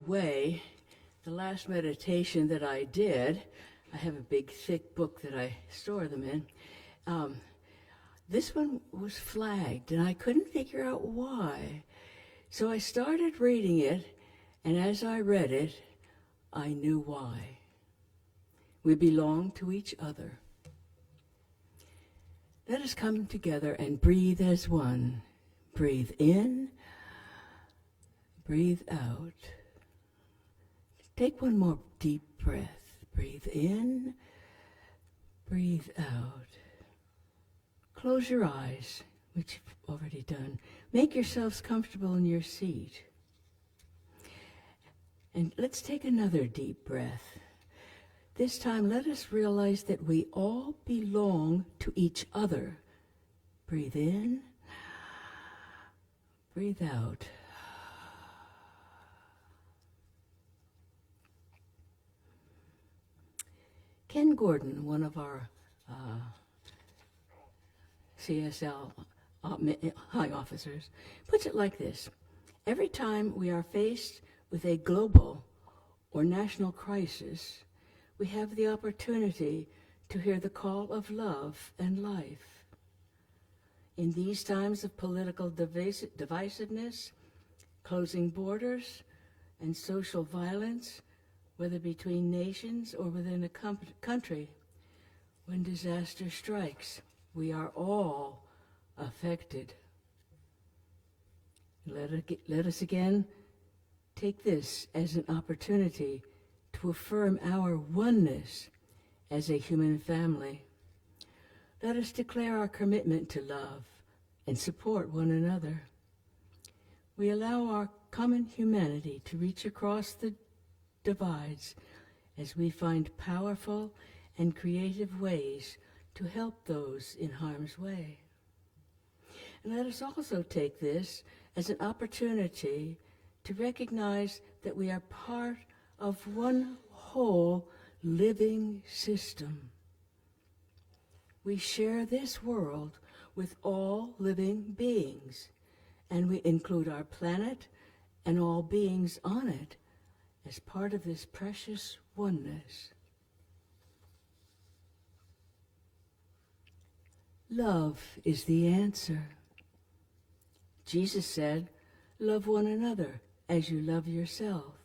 way, the last meditation that I did, I have a big, thick book that I store them in. This one was flagged, and I couldn't figure out why. So I started reading it, and as I read it, I knew why. We belong to each other. Let us come together and breathe as one. Breathe in, breathe out. Take one more deep breath. Breathe in, breathe out. Close your eyes, which you've already done. Make yourselves comfortable in your seat. And let's take another deep breath. This time, let us realize that we all belong to each other. Breathe in, breathe out. Ken Gordon, one of our CSL high officers, puts it like this. Every time we are faced with a global or national crisis, we have the opportunity to hear the call of love and life. In these times of political divisiveness, closing borders, and social violence, whether between nations or within a country, when disaster strikes, we are all affected. Let us again take this as an opportunity to affirm our oneness as a human family. Let us declare our commitment to love and support one another. We allow our common humanity to reach across the divides as we find powerful and creative ways to help those in harm's way. And let us also take this as an opportunity to recognize that we are part of one whole living system. We share this world with all living beings, and we include our planet and all beings on it as part of this precious oneness. Love is the answer. Jesus said, "Love one another as you love yourself."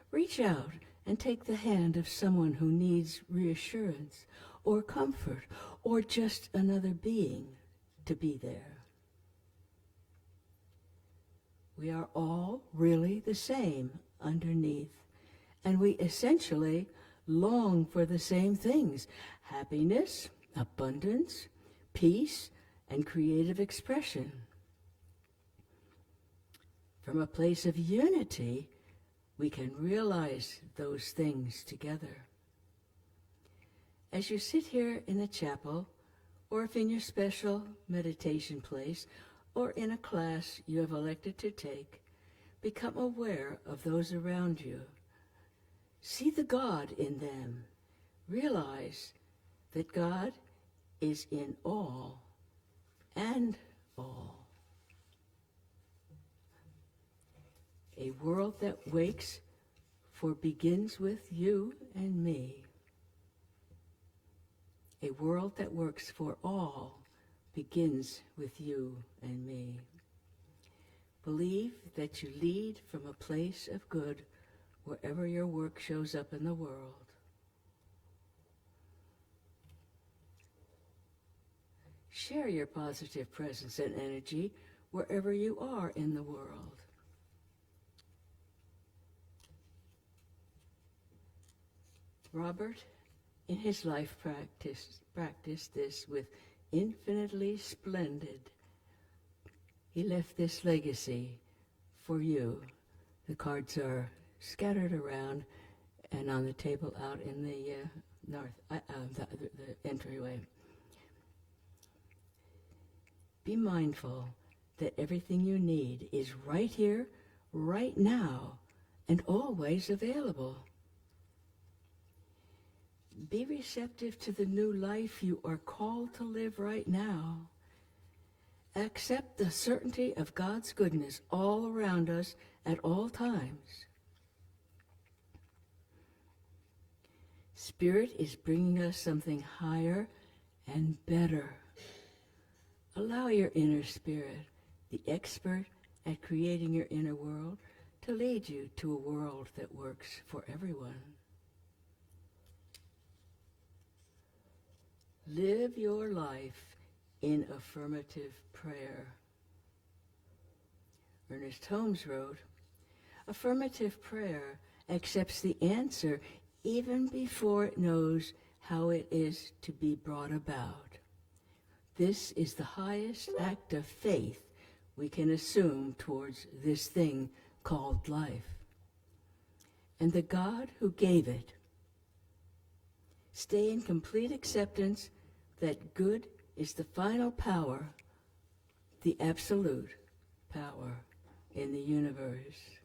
Reach out and take the hand of someone who needs reassurance or comfort or just another being to be there. We are all really the same underneath, and we essentially long for the same things: happiness, abundance, peace, and creative expression. From a place of unity, we can realize those things together. As you sit here in the chapel, or if in your special meditation place, or in a class you have elected to take, become aware of those around you. See the God in them. Realize that God is in all and all. A world that wakes for begins with you and me. A world that works for all begins with you and me. Believe that you lead from a place of good wherever your work shows up in the world. Share your positive presence and energy wherever you are in the world. Robert, in his life, practiced this with infinitely splendid. He left this legacy for you. The cards are scattered around and on the table out in the the entryway. Be mindful that everything you need is right here, right now, and always available. Be receptive to the new life you are called to live right now. Accept the certainty of God's goodness all around us at all times. Spirit is bringing us something higher and better. Allow your inner spirit, the expert at creating your inner world, to lead you to a world that works for everyone. Live your life in affirmative prayer. Ernest Holmes wrote, "Affirmative prayer accepts the answer even before it knows how it is to be brought about. This is the highest act of faith we can assume towards this thing called life. And the God who gave it, stay in complete acceptance that good is the final power, the absolute power in the universe.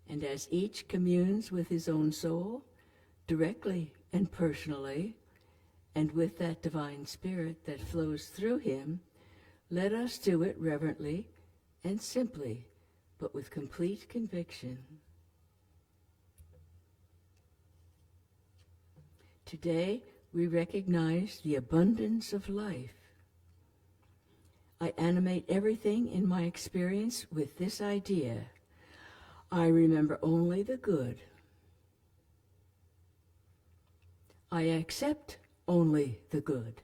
And as each communes with his own soul, directly and personally, and with that divine spirit that flows through him, let us do it reverently and simply, but with complete conviction. Today, we recognize the abundance of life. I animate everything in my experience with this idea. I remember only the good. I accept only the good.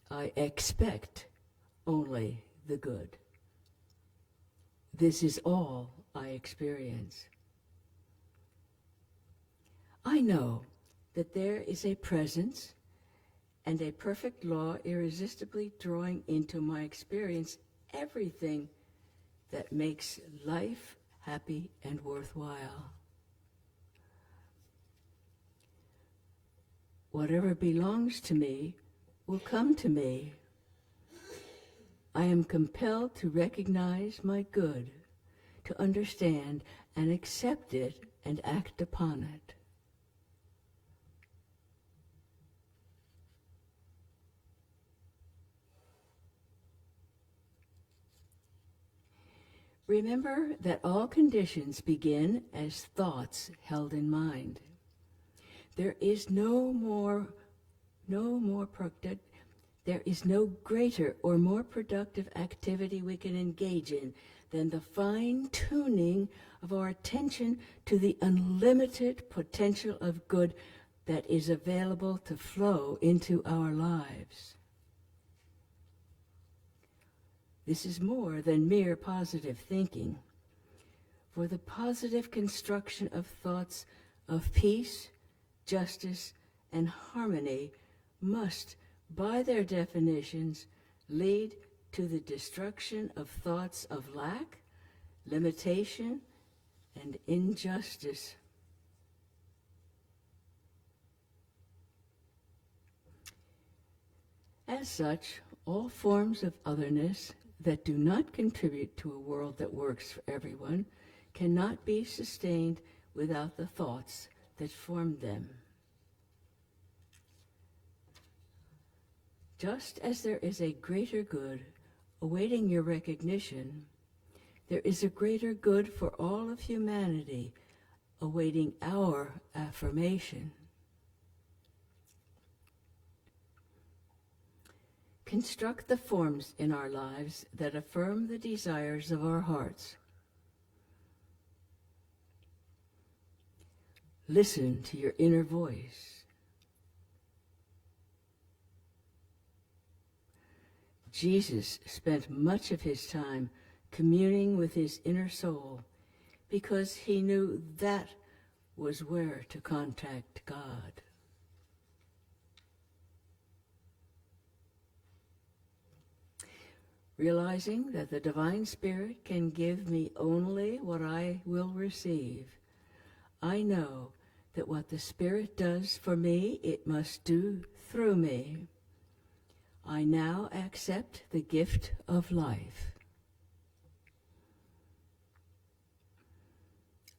I expect only the good. This is all I experience. I know that there is a presence and a perfect law irresistibly drawing into my experience everything that makes life happy and worthwhile. Whatever belongs to me will come to me. I am compelled to recognize my good, to understand and accept it and act upon it. Remember that all conditions begin as thoughts held in mind. There is no greater or more productive activity we can engage in than the fine-tuning of our attention to the unlimited potential of good that is available to flow into our lives. This is more than mere positive thinking, for the positive construction of thoughts of peace, justice, and harmony must, by their definitions, lead to the destruction of thoughts of lack, limitation, and injustice. As such, all forms of otherness that do not contribute to a world that works for everyone cannot be sustained without the thoughts that formed them. Just as there is a greater good awaiting your recognition, there is a greater good for all of humanity awaiting our affirmation. Construct the forms in our lives that affirm the desires of our hearts. Listen to your inner voice. Jesus spent much of his time communing with his inner soul because he knew that was where to contact God. Realizing that the Divine Spirit can give me only what I will receive, I know that what the Spirit does for me, it must do through me. I now accept the gift of life.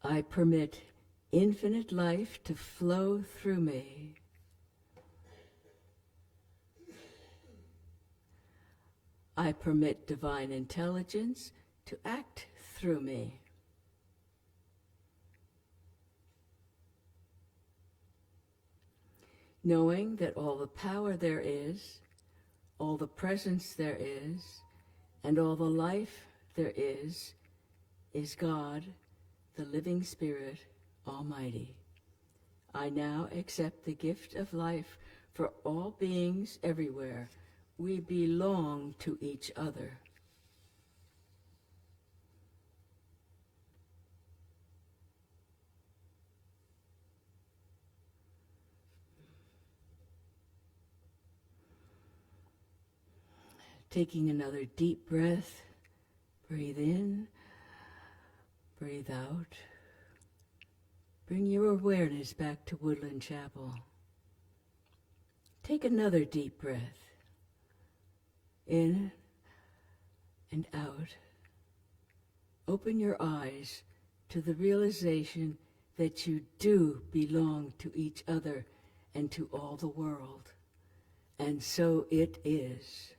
I permit infinite life to flow through me. I permit divine intelligence to act through me. knowing that all the power there is, all the presence there is, and all the life there is God, the living Spirit Almighty. I now accept the gift of life for all beings everywhere. We belong to each other. Taking another deep breath, breathe in, breathe out. Bring your awareness back to Woodland Chapel. Take another deep breath, in and out. Open your eyes to the realization that you do belong to each other and to all the world. And so it is.